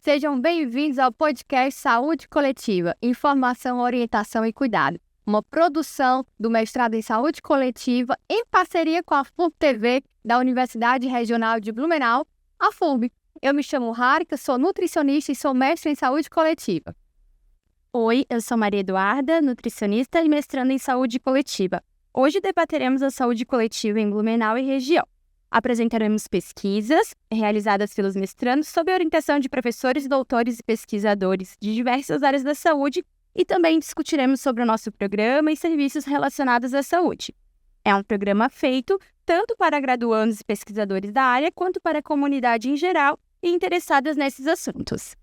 Sejam bem-vindos ao podcast Saúde Coletiva, Informação, Orientação e Cuidado, uma produção do Mestrado em Saúde Coletiva em parceria com a FURB-TV da Universidade Regional de Blumenau, a FURB. Eu me chamo Harika, sou nutricionista e sou mestre em Saúde Coletiva. Oi, eu sou Maria Eduarda, nutricionista e mestranda em Saúde Coletiva. Hoje debateremos a saúde coletiva em Blumenau e região. Apresentaremos pesquisas realizadas pelos mestrandos sob a orientação de professores, doutores e pesquisadores de diversas áreas da saúde e também discutiremos sobre o nosso programa e serviços relacionados à saúde. É um programa feito tanto para graduandos e pesquisadores da área quanto para a comunidade em geral e interessadas nesses assuntos.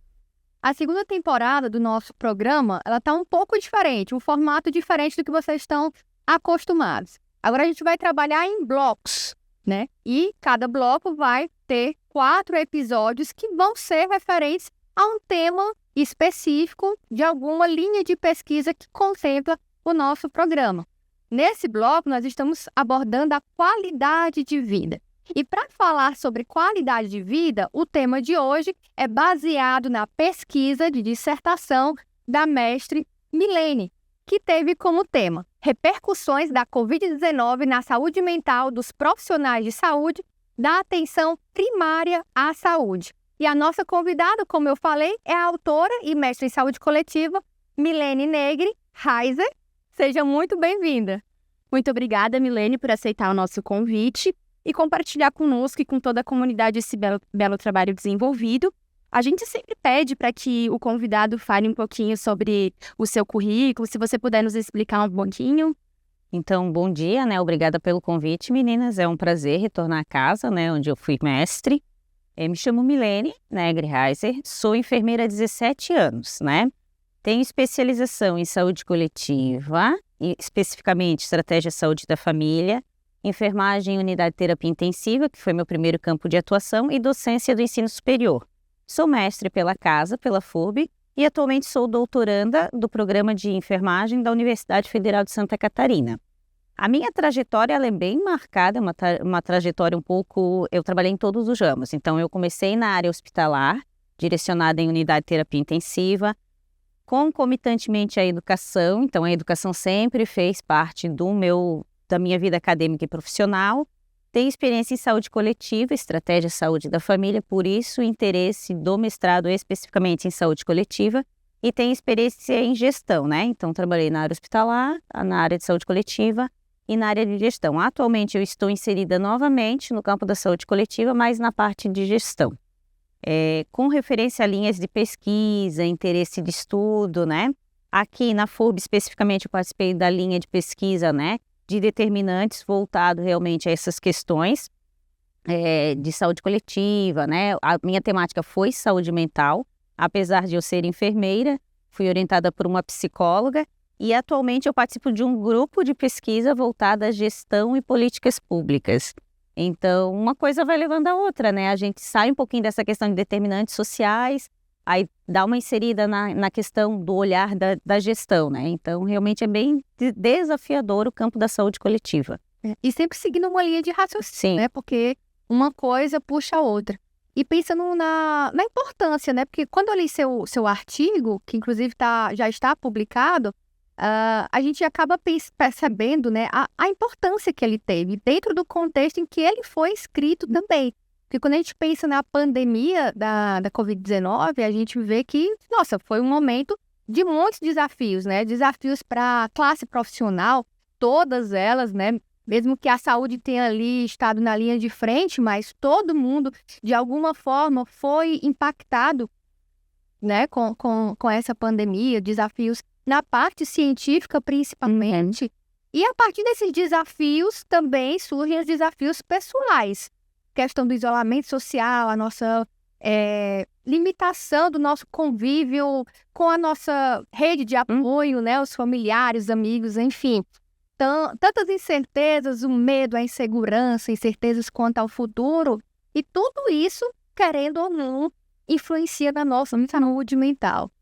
A segunda temporada do nosso programa, ela está um pouco diferente, um formato diferente do que vocês estão acostumados. Agora a gente vai trabalhar em blocos, né? E cada bloco vai ter 4 episódios que vão ser referentes a um tema específico de alguma linha de pesquisa que contempla o nosso programa. Nesse bloco, nós estamos abordando a qualidade de vida. E para falar sobre qualidade de vida, o tema de hoje é baseado na pesquisa de dissertação da mestre Milene, que teve como tema repercussões da Covid-19 na saúde mental dos profissionais de saúde da atenção primária à saúde. E a nossa convidada, como eu falei, é a autora e mestre em saúde coletiva, Milene Negri Heiser. Seja muito bem-vinda. Muito obrigada, Milene, por aceitar o nosso convite e compartilhar conosco e com toda a comunidade esse belo trabalho desenvolvido. A gente sempre pede para que o convidado fale um pouquinho sobre o seu currículo, se você puder nos explicar um pouquinho. Então, bom dia, né? Obrigada pelo convite, meninas. É um prazer retornar à casa, né? Onde eu fui mestre. Eu me chamo Milene Negri Heiser, sou enfermeira há 17 anos, né? Tenho especialização em saúde coletiva, e especificamente estratégia de saúde da família, enfermagem em unidade de terapia intensiva, que foi meu primeiro campo de atuação, e docência do ensino superior. Sou mestre pela casa, pela FURB, e atualmente sou doutoranda do programa de enfermagem da Universidade Federal de Santa Catarina. A minha trajetória ela é bem marcada, uma trajetória um pouco... Eu trabalhei em todos os ramos, então eu comecei na área hospitalar, direcionada em unidade de terapia intensiva, concomitantemente à educação, então a educação sempre fez parte da minha vida acadêmica e profissional. Tenho experiência em saúde coletiva, estratégia de saúde da família, por isso o interesse do mestrado especificamente em saúde coletiva, e tenho experiência em gestão, né? Então trabalhei na área hospitalar, na área de saúde coletiva e na área de gestão. Atualmente eu estou inserida novamente no campo da saúde coletiva, mas na parte de gestão. Com referência a linhas de pesquisa, interesse de estudo, né? Aqui na FURB especificamente eu participei da linha de pesquisa, né? De determinantes voltado realmente a essas questões de saúde coletiva, né? A minha temática foi saúde mental, apesar de eu ser enfermeira, fui orientada por uma psicóloga e atualmente eu participo de um grupo de pesquisa voltado à gestão e políticas públicas. Então, uma coisa vai levando a outra, né? A gente sai um pouquinho dessa questão de determinantes sociais, aí dá uma inserida na questão do olhar da gestão, né? Então, realmente é bem desafiador o campo da saúde coletiva. E sempre seguindo uma linha de raciocínio, Sim. né? Porque uma coisa puxa a outra. E pensando na importância, né? Porque quando eu li seu artigo, que inclusive já está publicado, a gente acaba percebendo, né, a importância que ele teve dentro do contexto em que ele foi escrito também. Porque quando a gente pensa na pandemia da Covid-19, a gente vê que, nossa, foi um momento de muitos desafios, né? Desafios para a classe profissional, todas elas, né? Mesmo que a saúde tenha ali estado na linha de frente, mas todo mundo, de alguma forma, foi impactado, né, com essa pandemia, desafios na parte científica, principalmente. E a partir desses desafios também surgem os desafios pessoais. Questão do isolamento social, a nossa limitação do nosso convívio com a nossa rede de apoio, né? Os familiares, amigos, enfim. Tantas incertezas, o medo, a insegurança, incertezas quanto ao futuro. E tudo isso, querendo ou não, influencia na nossa saúde mental.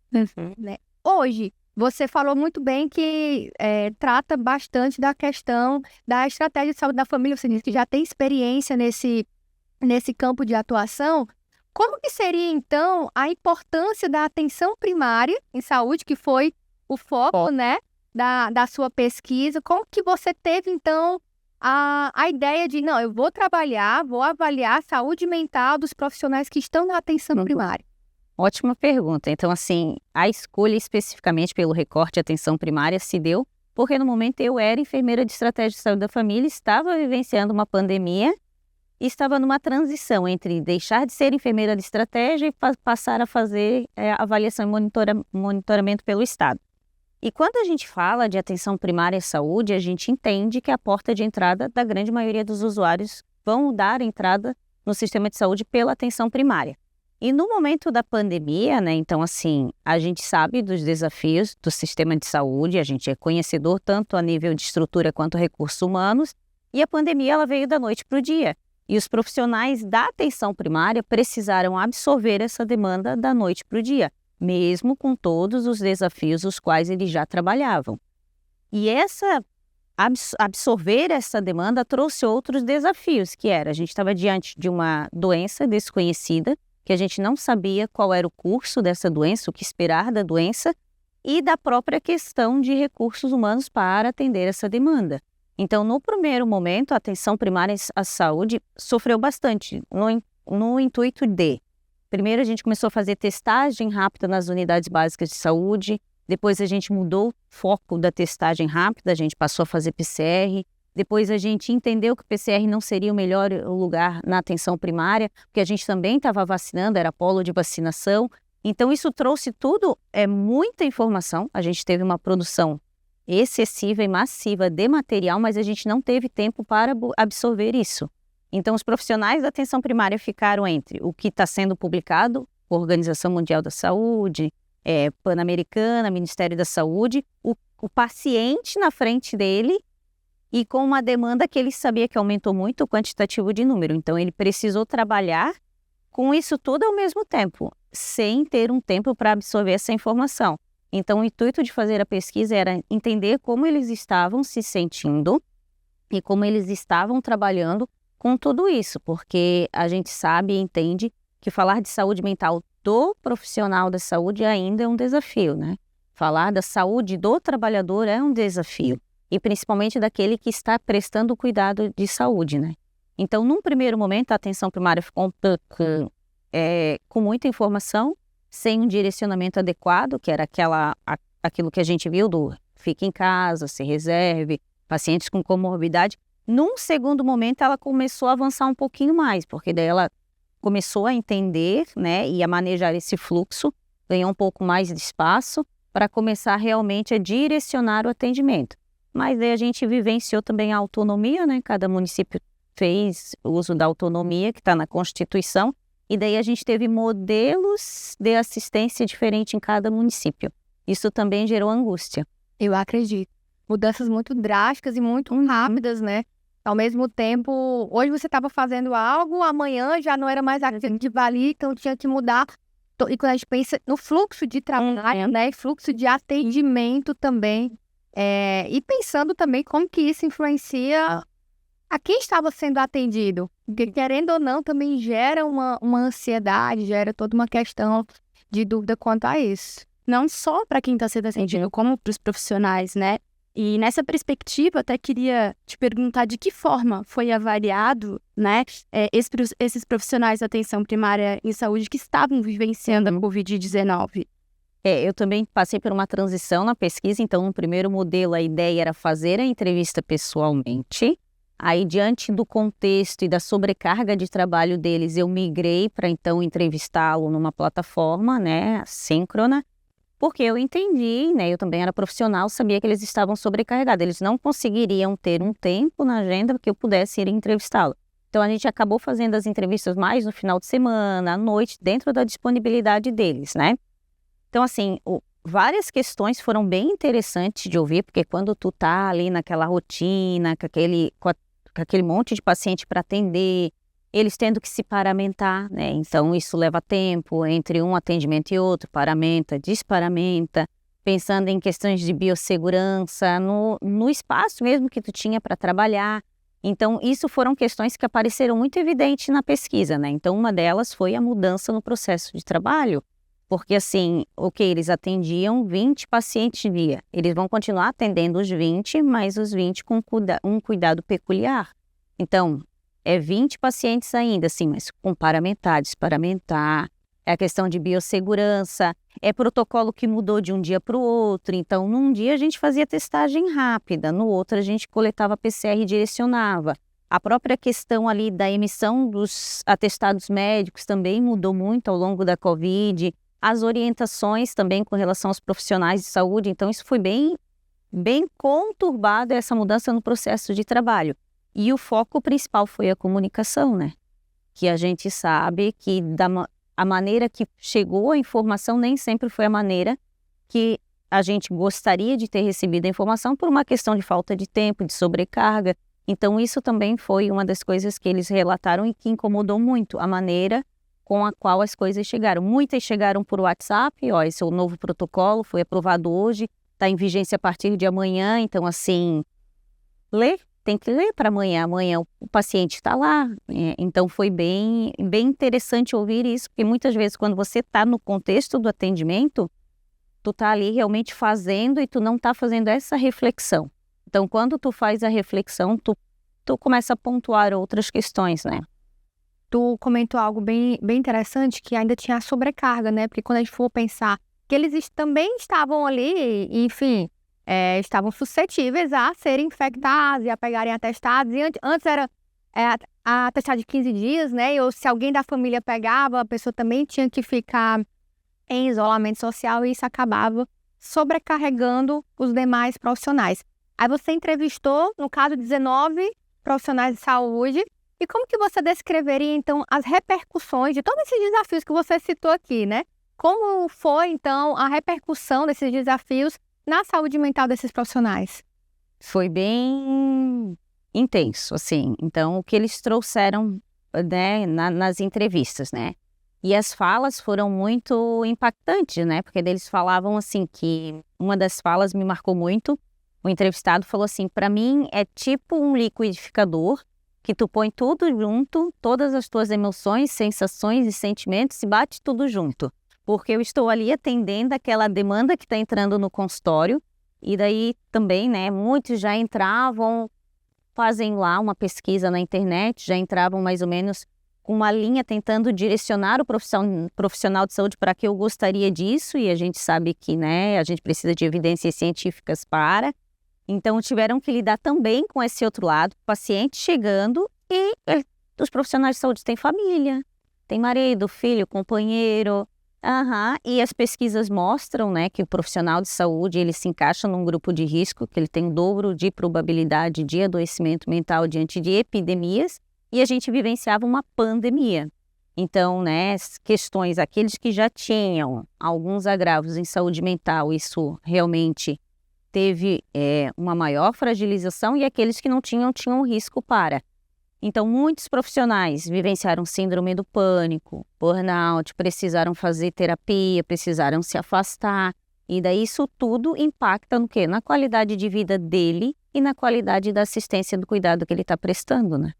Né? Hoje, você falou muito bem que trata bastante da questão da estratégia de saúde da família. Você disse que já tem experiência nesse campo de atuação. Como que seria, então, a importância da atenção primária em saúde, que foi o foco, né, da sua pesquisa? Como que você teve, então, a ideia de, não, eu vou trabalhar, vou avaliar a saúde mental dos profissionais que estão na atenção primária? Ótima pergunta. Então, assim, a escolha especificamente pelo recorte de atenção primária se deu porque no momento eu era enfermeira de estratégia de saúde da família, estava vivenciando uma pandemia e estava numa transição entre deixar de ser enfermeira de estratégia e passar a fazer avaliação e monitoramento pelo Estado. E quando a gente fala de atenção primária à saúde, a gente entende que a porta de entrada da grande maioria dos usuários vão dar entrada no sistema de saúde pela atenção primária. E no momento da pandemia, né, então assim, a gente sabe dos desafios do sistema de saúde, a gente é conhecedor tanto a nível de estrutura quanto recursos humanos, e a pandemia ela veio da noite para o dia. E os profissionais da atenção primária precisaram absorver essa demanda da noite para o dia, mesmo com todos os desafios os quais eles já trabalhavam. E absorver essa demanda trouxe outros desafios, que era, a gente estava diante de uma doença desconhecida, que a gente não sabia qual era o curso dessa doença, o que esperar da doença, e da própria questão de recursos humanos para atender essa demanda. Então, no primeiro momento, a atenção primária à saúde sofreu bastante, no intuito de, primeiro a gente começou a fazer testagem rápida nas unidades básicas de saúde, depois a gente mudou o foco da testagem rápida, a gente passou a fazer PCR, depois a gente entendeu que o PCR não seria o melhor lugar na atenção primária, porque a gente também estava vacinando, era polo de vacinação. Então isso trouxe tudo, muita informação. A gente teve uma produção excessiva e massiva de material, mas a gente não teve tempo para absorver isso. Então os profissionais da atenção primária ficaram entre o que está sendo publicado, Organização Mundial da Saúde, Pan-Americana, Ministério da Saúde, o paciente na frente dele, e com uma demanda que ele sabia que aumentou muito o quantitativo de número. Então, ele precisou trabalhar com isso tudo ao mesmo tempo, sem ter um tempo para absorver essa informação. Então, o intuito de fazer a pesquisa era entender como eles estavam se sentindo e como eles estavam trabalhando com tudo isso, porque a gente sabe e entende que falar de saúde mental do profissional da saúde ainda é um desafio, né? Falar da saúde do trabalhador é um desafio. E principalmente daquele que está prestando cuidado de saúde, né? Então, num primeiro momento, a atenção primária ficou com muita informação, sem um direcionamento adequado, que era aquilo que a gente viu do fique em casa, se reserve, pacientes com comorbidade. Num segundo momento, ela começou a avançar um pouquinho mais, porque daí ela começou a entender, né, e a manejar esse fluxo, ganhou um pouco mais de espaço para começar realmente a direcionar o atendimento. Mas aí a gente vivenciou também a autonomia, né? Cada município fez uso da autonomia que está na Constituição, e daí a gente teve modelos de assistência diferente em cada município. Isso também gerou angústia. Eu acredito. Mudanças muito drásticas e muito rápidas, né? Ao mesmo tempo, hoje você estava fazendo algo, amanhã já não era mais aquilo que valia, então tinha que mudar. E quando a gente pensa no fluxo de trabalho, né? Fluxo de atendimento também. E pensando também como que isso influencia a quem estava sendo atendido. Porque, querendo ou não, também gera uma ansiedade, gera toda uma questão de dúvida quanto a isso. Não só para quem está sendo atendido, como para os profissionais, né? E nessa perspectiva, até queria te perguntar de que forma foi avaliado, né, esses profissionais da atenção primária em saúde que estavam vivenciando a Covid-19. Eu também passei por uma transição na pesquisa, então no primeiro modelo a ideia era fazer a entrevista pessoalmente. Aí, diante do contexto e da sobrecarga de trabalho deles, eu migrei para então entrevistá-lo numa plataforma, né, síncrona, porque eu entendi, né, eu também era profissional, sabia que eles estavam sobrecarregados, eles não conseguiriam ter um tempo na agenda que eu pudesse ir entrevistá-lo. Então a gente acabou fazendo as entrevistas mais no final de semana, à noite, dentro da disponibilidade deles, né? Então, assim, várias questões foram bem interessantes de ouvir, porque quando tu tá ali naquela rotina, com aquele monte de paciente para atender, eles tendo que se paramentar, né? Então, isso leva tempo entre um atendimento e outro, paramenta, desparamenta, pensando em questões de biossegurança, no espaço mesmo que tu tinha para trabalhar. Então, isso foram questões que apareceram muito evidentes na pesquisa, né? Então, uma delas foi a mudança no processo de trabalho, porque assim, eles atendiam 20 pacientes dia. Eles vão continuar atendendo os 20, mas os 20 com um cuidado peculiar. Então, é 20 pacientes ainda, assim, mas com paramentar, desparamentar, é a questão de biossegurança, é protocolo que mudou de um dia para o outro. Então, num dia a gente fazia testagem rápida, no outro a gente coletava PCR e direcionava. A própria questão ali da emissão dos atestados médicos também mudou muito ao longo da Covid. As orientações também com relação aos profissionais de saúde. Então, isso foi bem conturbado, essa mudança no processo de trabalho. E o foco principal foi a comunicação, né? Que a gente sabe que a maneira que chegou a informação nem sempre foi a maneira que a gente gostaria de ter recebido a informação por uma questão de falta de tempo, de sobrecarga. Então, isso também foi uma das coisas que eles relataram e que incomodou muito, a maneira com a qual as coisas chegaram. Muitas chegaram por WhatsApp, esse é o novo protocolo, foi aprovado hoje, está em vigência a partir de amanhã, então assim, tem que ler para amanhã o paciente está lá. Então foi bem interessante ouvir isso, porque muitas vezes quando você está no contexto do atendimento, tu está ali realmente fazendo e tu não está fazendo essa reflexão. Então quando tu faz a reflexão, tu começa a pontuar outras questões, né? Tu comentou algo bem interessante, que ainda tinha a sobrecarga, né? Porque quando a gente for pensar que eles também estavam ali, enfim, estavam suscetíveis a serem infectados e a pegarem atestados. E antes era a atestado de 15 dias, né? Ou se alguém da família pegava, a pessoa também tinha que ficar em isolamento social e isso acabava sobrecarregando os demais profissionais. Aí você entrevistou, no caso, 19 profissionais de saúde. E como que você descreveria, então, as repercussões de todos esses desafios que você citou aqui, né? Como foi, então, a repercussão desses desafios na saúde mental desses profissionais? Foi bem intenso, assim. Então, o que eles trouxeram, né, nas entrevistas, né? E as falas foram muito impactantes, né? Porque eles falavam, assim, que uma das falas me marcou muito. O entrevistado falou assim, para mim é tipo um liquidificador que tu põe tudo junto, todas as tuas emoções, sensações e sentimentos e bate tudo junto. Porque eu estou ali atendendo aquela demanda que está entrando no consultório e daí também, né, muitos já entravam, fazem lá uma pesquisa na internet, já entravam mais ou menos com uma linha tentando direcionar o profissional de saúde para que eu gostaria disso e a gente sabe que, né, a gente precisa de evidências científicas para... Então, tiveram que lidar também com esse outro lado, paciente chegando e os profissionais de saúde têm família, tem marido, filho, companheiro. E as pesquisas mostram, né, que o profissional de saúde ele se encaixa num grupo de risco, que ele tem o dobro de probabilidade de adoecimento mental diante de epidemias e a gente vivenciava uma pandemia. Então, né, questões, aqueles que já tinham alguns agravos em saúde mental, isso realmente teve uma maior fragilização e aqueles que não tinham risco para. Então, muitos profissionais vivenciaram síndrome do pânico, burnout, precisaram fazer terapia, precisaram se afastar. E daí isso tudo impacta no quê? Na qualidade de vida dele e na qualidade da assistência do cuidado que ele está prestando, né?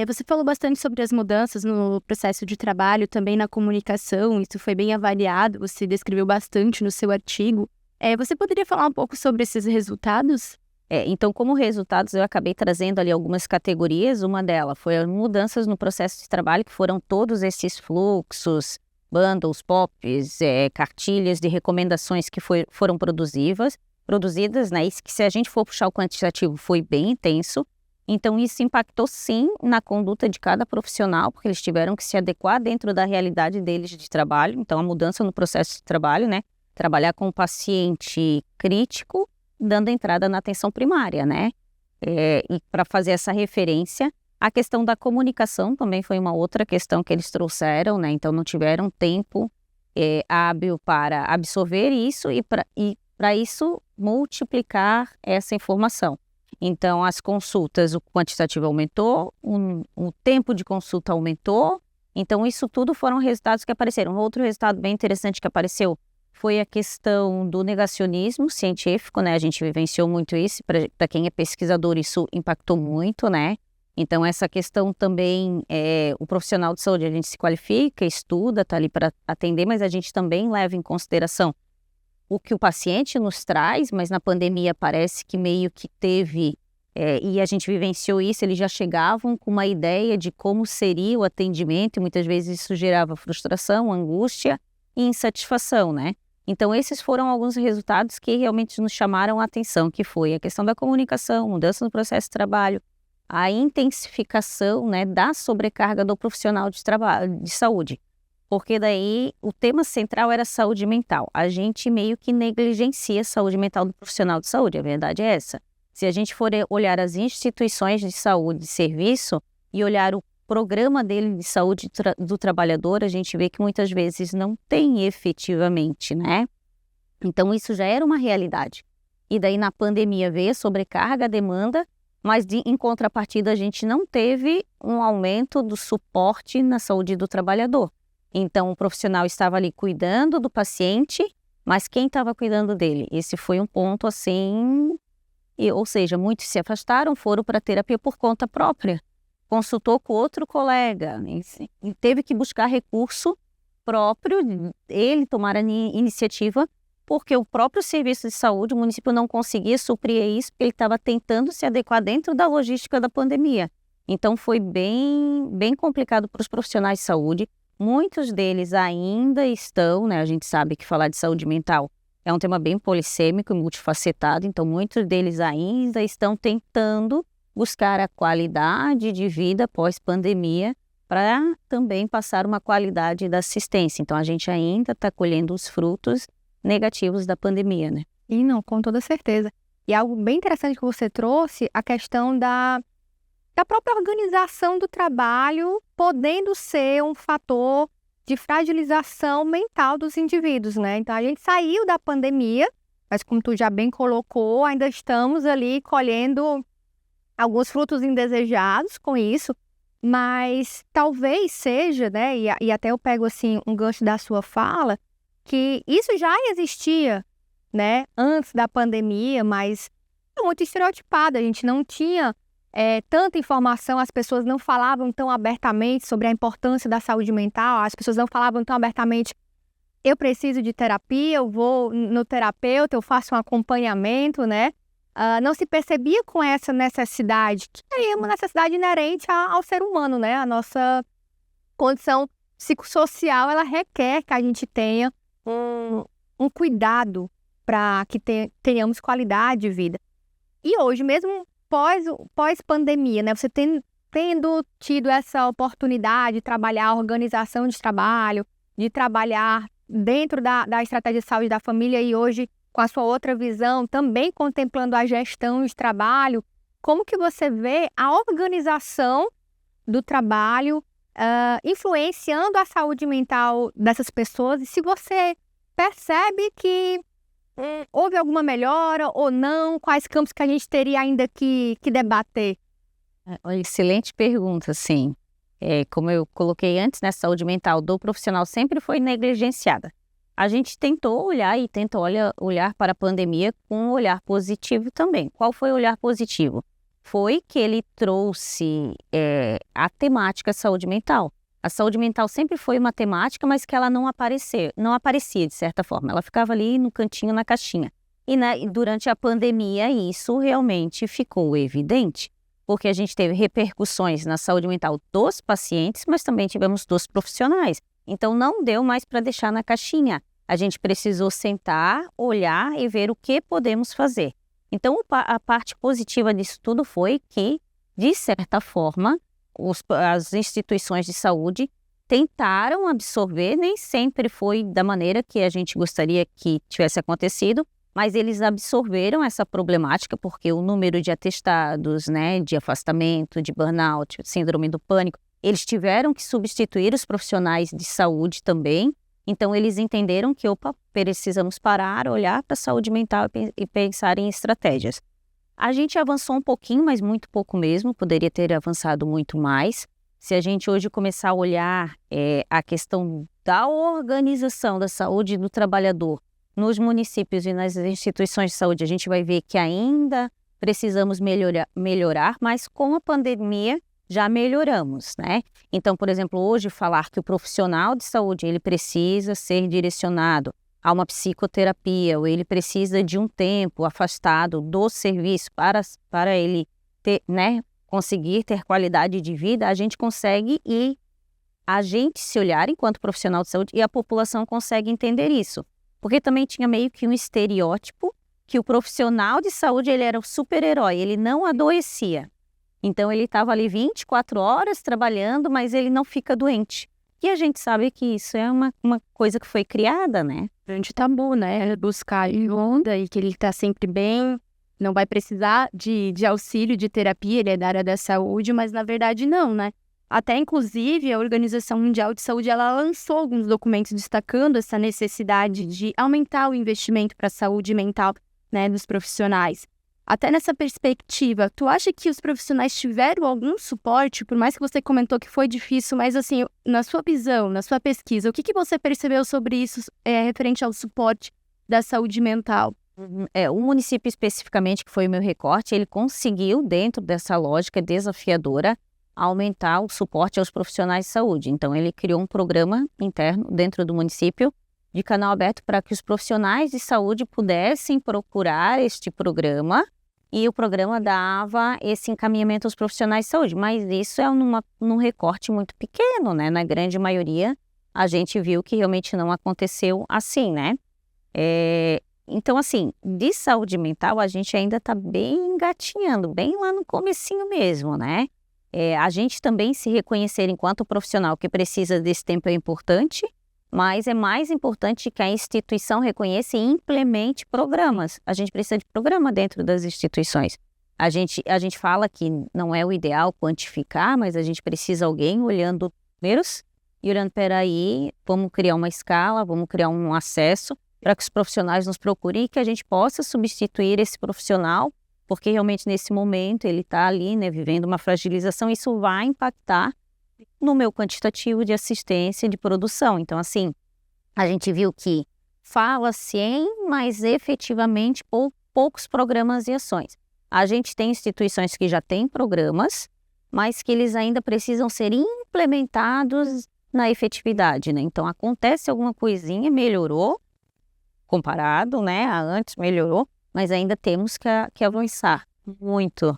Você falou bastante sobre as mudanças no processo de trabalho, também na comunicação, isso foi bem avaliado, você descreveu bastante no seu artigo. Você poderia falar um pouco sobre esses resultados? Então, como resultados, eu acabei trazendo ali algumas categorias. Uma delas foi as mudanças no processo de trabalho, que foram todos esses fluxos, bundles, POPs, cartilhas de recomendações que foram produzidas, né? Isso que se a gente for puxar o quantitativo foi bem intenso. Então, isso impactou sim na conduta de cada profissional, porque eles tiveram que se adequar dentro da realidade deles de trabalho. Então, a mudança no processo de trabalho, né? Trabalhar com um paciente crítico, dando entrada na atenção primária, né? E para fazer essa referência, a questão da comunicação também foi uma outra questão que eles trouxeram, né? Então, não tiveram tempo hábil para absorver isso e para isso multiplicar essa informação. Então, as consultas, o quantitativo aumentou, o tempo de consulta aumentou. Então, isso tudo foram resultados que apareceram. Outro resultado bem interessante que apareceu foi a questão do negacionismo científico, né? A gente vivenciou muito isso, para quem é pesquisador isso impactou muito, né? Então essa questão também, o profissional de saúde, a gente se qualifica, estuda, está ali para atender, mas a gente também leva em consideração o que o paciente nos traz, mas na pandemia parece que meio que teve, e a gente vivenciou isso, eles já chegavam com uma ideia de como seria o atendimento, e muitas vezes isso gerava frustração, angústia e insatisfação, né? Então, esses foram alguns resultados que realmente nos chamaram a atenção, que foi a questão da comunicação, mudança no processo de trabalho, a intensificação, né, da sobrecarga do profissional de saúde. Porque daí o tema central era saúde mental. A gente meio que negligencia a saúde mental do profissional de saúde, a verdade é essa. Se a gente for olhar as instituições de saúde de serviço e olhar o programa dele de saúde do trabalhador, a gente vê que muitas vezes não tem efetivamente, né? Então isso já era uma realidade. E daí na pandemia veio a sobrecarga, a demanda, mas em contrapartida a gente não teve um aumento do suporte na saúde do trabalhador. Então o profissional estava ali cuidando do paciente, mas quem estava cuidando dele? Esse foi um ponto assim, ou seja, muitos se afastaram, foram para terapia por conta própria. Consultou com outro colega e teve que buscar recurso próprio, ele tomar a iniciativa, porque o próprio serviço de saúde, o município não conseguia suprir isso, porque ele estava tentando se adequar dentro da logística da pandemia. Então foi bem complicado para os profissionais de saúde. Muitos deles ainda estão, né? A gente sabe que falar de saúde mental é um tema bem polissêmico e multifacetado, então muitos deles ainda estão tentando buscar a qualidade de vida pós-pandemia para também passar uma qualidade da assistência. Então, a gente ainda está colhendo os frutos negativos da pandemia, né? E não, com toda certeza. E algo bem interessante que você trouxe, a questão da própria organização do trabalho podendo ser um fator de fragilização mental dos indivíduos, né? Então, a gente saiu da pandemia, mas como tu já bem colocou, ainda estamos ali colhendo alguns frutos indesejados com isso, mas talvez seja, né, e até eu pego assim um gancho da sua fala, que isso já existia, né, antes da pandemia, mas é muito estereotipado, a gente não tinha tanta informação, as pessoas não falavam tão abertamente sobre a importância da saúde mental, as pessoas não falavam tão abertamente, eu preciso de terapia, eu vou no terapeuta, eu faço um acompanhamento, né? Não se percebia com essa necessidade, que é uma necessidade inerente ao ser humano, né? A nossa condição psicossocial, ela requer que a gente tenha um cuidado para que tenhamos qualidade de vida. E hoje, mesmo pós-pandemia, né? Você tendo tido essa oportunidade de trabalhar a organização de trabalho, de trabalhar dentro da estratégia de saúde da família e hoje com a sua outra visão, também contemplando a gestão de trabalho, como que você vê a organização do trabalho influenciando a saúde mental dessas pessoas? E se você percebe que houve alguma melhora ou não, quais campos que a gente teria ainda que debater? Excelente pergunta, sim. Como eu coloquei antes, né, a saúde mental do profissional sempre foi negligenciada. A gente tentou olhar e tenta olhar para a pandemia com um olhar positivo também. Qual foi o olhar positivo? Foi que ele trouxe a temática saúde mental. A saúde mental sempre foi uma temática, mas que ela não aparecia de certa forma. Ela ficava ali no cantinho, na caixinha. E durante a pandemia isso realmente ficou evidente, porque a gente teve repercussões na saúde mental dos pacientes, mas também tivemos dos profissionais. Então não deu mais para deixar na caixinha. A gente precisou sentar, olhar e ver o que podemos fazer. Então, a parte positiva disso tudo foi que, de certa forma, as instituições de saúde tentaram absorver, nem sempre foi da maneira que a gente gostaria que tivesse acontecido, mas eles absorveram essa problemática porque o número de atestados, né, de afastamento, de burnout, síndrome do pânico, eles tiveram que substituir os profissionais de saúde também. Então, eles entenderam que, precisamos parar, olhar para a saúde mental e pensar em estratégias. A gente avançou um pouquinho, mas muito pouco mesmo, poderia ter avançado muito mais. Se a gente hoje começar a olhar a questão da organização da saúde do trabalhador nos municípios e nas instituições de saúde, a gente vai ver que ainda precisamos melhorar, mas com a pandemia já melhoramos, né? Então, por exemplo, hoje falar que o profissional de saúde ele precisa ser direcionado a uma psicoterapia, ou ele precisa de um tempo afastado do serviço para ele ter, né, conseguir ter qualidade de vida, a gente consegue e a gente se olhar enquanto profissional de saúde e a população consegue entender isso. Porque também tinha meio que um estereótipo que o profissional de saúde ele era o super-herói, ele não adoecia. Então ele estava ali 24 horas trabalhando, mas ele não fica doente. E a gente sabe que isso é uma coisa que foi criada, né? Grande tabu, né? Buscar ajuda e que ele está sempre bem, não vai precisar de auxílio, de terapia, ele é da área da saúde, mas na verdade não, né? Até, inclusive, a Organização Mundial de Saúde, ela lançou alguns documentos destacando essa necessidade de aumentar o investimento para a saúde mental, né, dos profissionais. Até nessa perspectiva, tu acha que os profissionais tiveram algum suporte, por mais que você comentou que foi difícil, mas assim, na sua visão, na sua pesquisa, o que você percebeu sobre isso referente ao suporte da saúde mental? O município especificamente, que foi o meu recorte, ele conseguiu, dentro dessa lógica desafiadora, aumentar o suporte aos profissionais de saúde. Então, ele criou um programa interno dentro do município de canal aberto para que os profissionais de saúde pudessem procurar este programa e o programa dava esse encaminhamento aos profissionais de saúde. Mas isso é num recorte muito pequeno, né? Na grande maioria, a gente viu que realmente não aconteceu assim, né? Então, assim, de saúde mental, a gente ainda está bem engatinhando, bem lá no comecinho mesmo, né? A gente também se reconhecer enquanto profissional que precisa desse tempo é importante, mas é mais importante que a instituição reconheça e implemente programas. A gente precisa de programa dentro das instituições. A gente fala que não é o ideal quantificar, mas a gente precisa de alguém olhando números e olhando, peraí, vamos criar uma escala, vamos criar um acesso para que os profissionais nos procurem e que a gente possa substituir esse profissional, porque realmente nesse momento ele está ali, né, vivendo uma fragilização, isso vai impactar no meu quantitativo de assistência de produção. Então, assim, a gente viu que fala-se mas efetivamente poucos programas e ações. A gente tem instituições que já têm programas, mas que eles ainda precisam ser implementados na efetividade, né? Então, acontece alguma coisinha, melhorou, comparado, né, a antes melhorou, mas ainda temos que avançar muito.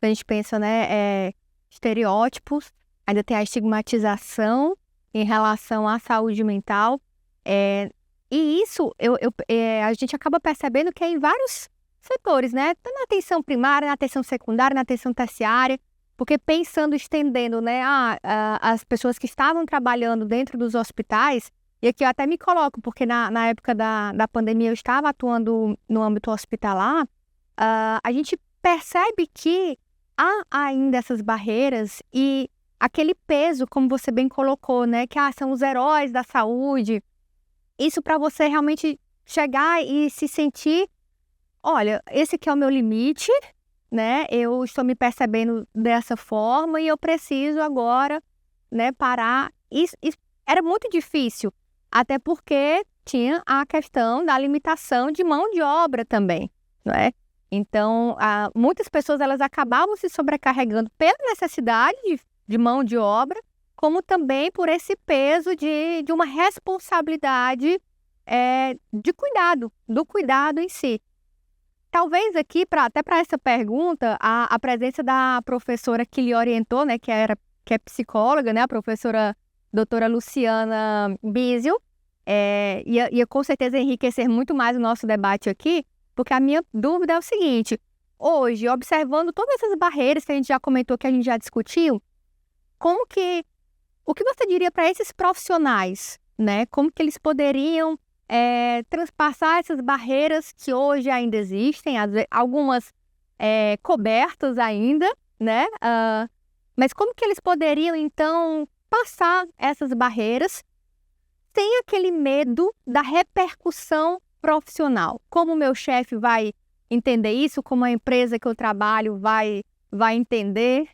A gente pensa, né, estereótipos, ainda tem a estigmatização em relação à saúde mental, e isso a gente acaba percebendo que é em vários setores, né, na atenção primária, na atenção secundária, na atenção terciária, porque pensando, estendendo, né, as pessoas que estavam trabalhando dentro dos hospitais. E aqui eu até me coloco, porque na época da pandemia eu estava atuando no âmbito hospitalar, a gente percebe que há ainda essas barreiras e aquele peso, como você bem colocou, né, que são os heróis da saúde. Isso para você realmente chegar e se sentir, olha, esse aqui é o meu limite, né, eu estou me percebendo dessa forma e eu preciso agora, né, parar. Isso era muito difícil. Até porque tinha a questão da limitação de mão de obra também, não é? Então, muitas pessoas elas acabavam se sobrecarregando pela necessidade de mão de obra, como também por esse peso de uma responsabilidade de cuidado, do cuidado em si. Talvez aqui, até para essa pergunta, a presença da professora que lhe orientou, né, que é psicóloga, né, a professora doutora Luciana Bisio, ia com certeza enriquecer muito mais o nosso debate aqui, porque a minha dúvida é o seguinte: hoje, observando todas essas barreiras que a gente já comentou, que a gente já discutiu, o que você diria para esses profissionais, né? Como que eles poderiam transpassar essas barreiras que hoje ainda existem, algumas cobertas ainda, né? Mas como que eles poderiam, então, passar essas barreiras sem aquele medo da repercussão profissional? Como o meu chefe vai entender isso? Como a empresa que eu trabalho vai entender?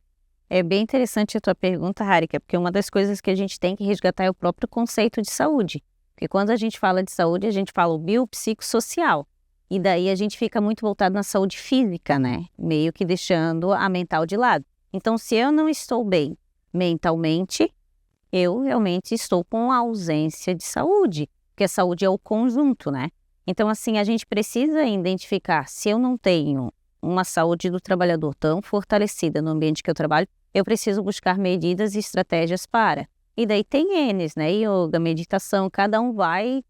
É bem interessante a tua pergunta, Harika, porque uma das coisas que a gente tem que resgatar é o próprio conceito de saúde. Porque quando a gente fala de saúde, a gente fala o biopsicossocial. E daí a gente fica muito voltado na saúde física, né? Meio que deixando a mental de lado. Então, se eu não estou bem mentalmente, eu realmente estou com ausência de saúde. Porque a saúde é o conjunto, né? Então, assim, a gente precisa identificar se eu não tenho uma saúde do trabalhador tão fortalecida no ambiente que eu trabalho, eu preciso buscar medidas e estratégias para. E daí tem N's, né? Yoga, meditação, cada um vai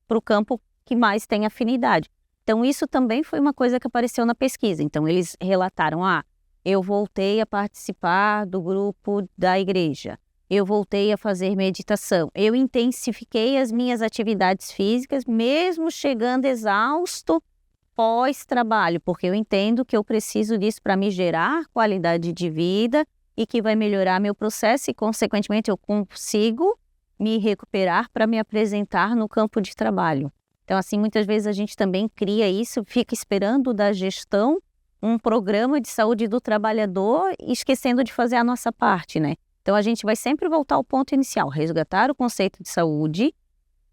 para o campo que mais tem afinidade. Então, isso também foi uma coisa que apareceu na pesquisa. Então, eles relataram, eu voltei a participar do grupo da igreja, eu voltei a fazer meditação, eu intensifiquei as minhas atividades físicas, mesmo chegando exausto pós-trabalho, porque eu entendo que eu preciso disso para me gerar qualidade de vida e que vai melhorar meu processo e, consequentemente, eu consigo me recuperar para me apresentar no campo de trabalho. Então, assim, muitas vezes a gente também cria isso, fica esperando da gestão um programa de saúde do trabalhador, esquecendo de fazer a nossa parte, né? Então, a gente vai sempre voltar ao ponto inicial, resgatar o conceito de saúde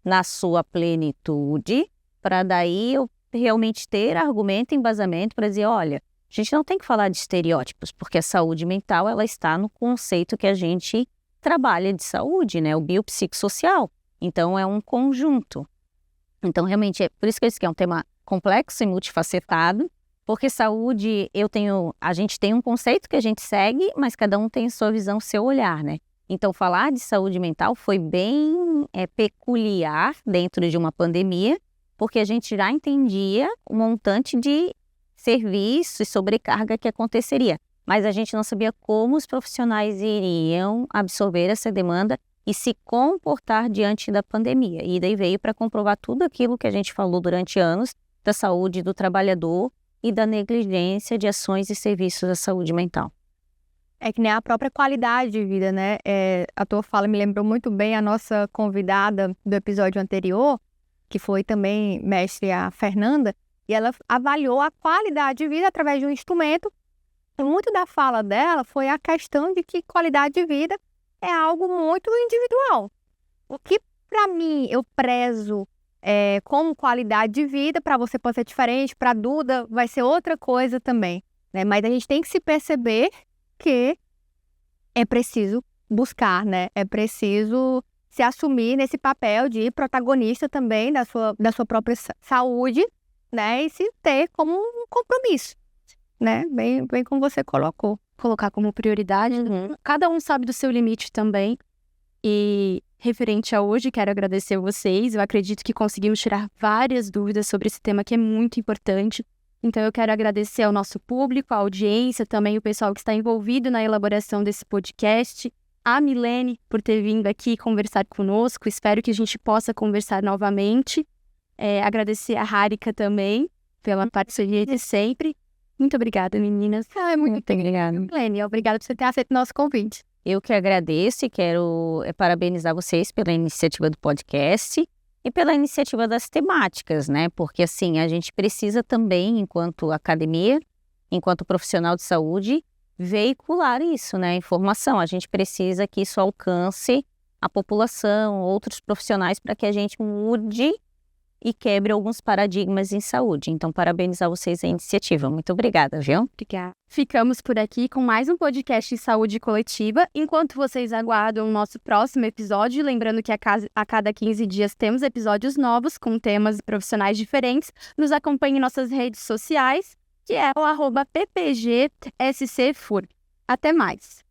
na sua plenitude, para daí eu realmente ter argumento e embasamento para dizer, olha, a gente não tem que falar de estereótipos, porque a saúde mental, ela está no conceito que a gente trabalha de saúde, né? O biopsicossocial. Então, é um conjunto. Então, realmente, é por isso que esse aqui é um tema complexo e multifacetado, porque saúde, a gente tem um conceito que a gente segue, mas cada um tem sua visão, seu olhar, né? Então, falar de saúde mental foi bem peculiar dentro de uma pandemia, porque a gente já entendia um montante de serviço e sobrecarga que aconteceria, mas a gente não sabia como os profissionais iriam absorver essa demanda e se comportar diante da pandemia. E daí veio para comprovar tudo aquilo que a gente falou durante anos da saúde do trabalhador e da negligência de ações e serviços da saúde mental. É que nem a própria qualidade de vida, né? A tua fala me lembrou muito bem a nossa convidada do episódio anterior, que foi também mestre a Fernanda, e ela avaliou a qualidade de vida através de um instrumento. E muito da fala dela foi a questão de que qualidade de vida é algo muito individual. O que, para mim, eu prezo como qualidade de vida, para você pode ser diferente, para a Duda vai ser outra coisa também, né? Mas a gente tem que se perceber que é preciso buscar, né? É preciso se assumir nesse papel de protagonista também da sua própria saúde, né? E se ter como um compromisso, né? Bem como você colocou. Colocar como prioridade. Cada um sabe do seu limite também. E referente a hoje, quero agradecer a vocês. Eu acredito que conseguimos tirar várias dúvidas sobre esse tema que é muito importante. Então, eu quero agradecer ao nosso público, à audiência, também o pessoal que está envolvido na elaboração desse podcast. A Milene, por ter vindo aqui conversar conosco. Espero que a gente possa conversar novamente. Agradecer a Harika também pela parceria de sempre. Muito obrigada, meninas. Muito obrigada. Milene, obrigada por você ter aceito o nosso convite. Eu que agradeço e quero parabenizar vocês pela iniciativa do podcast e pela iniciativa das temáticas, né? Porque, assim, a gente precisa também, enquanto academia, enquanto profissional de saúde, veicular isso, né? Informação. A gente precisa que isso alcance a população, outros profissionais, para que a gente mude e quebre alguns paradigmas em saúde. Então, parabenizar vocês a iniciativa. Muito obrigada, viu? Obrigada. Ficamos por aqui com mais um podcast em saúde coletiva. Enquanto vocês aguardam o nosso próximo episódio, lembrando que a cada 15 dias temos episódios novos com temas e profissionais diferentes, nos acompanhe em nossas redes sociais, que é o @ppgscfur. Até mais!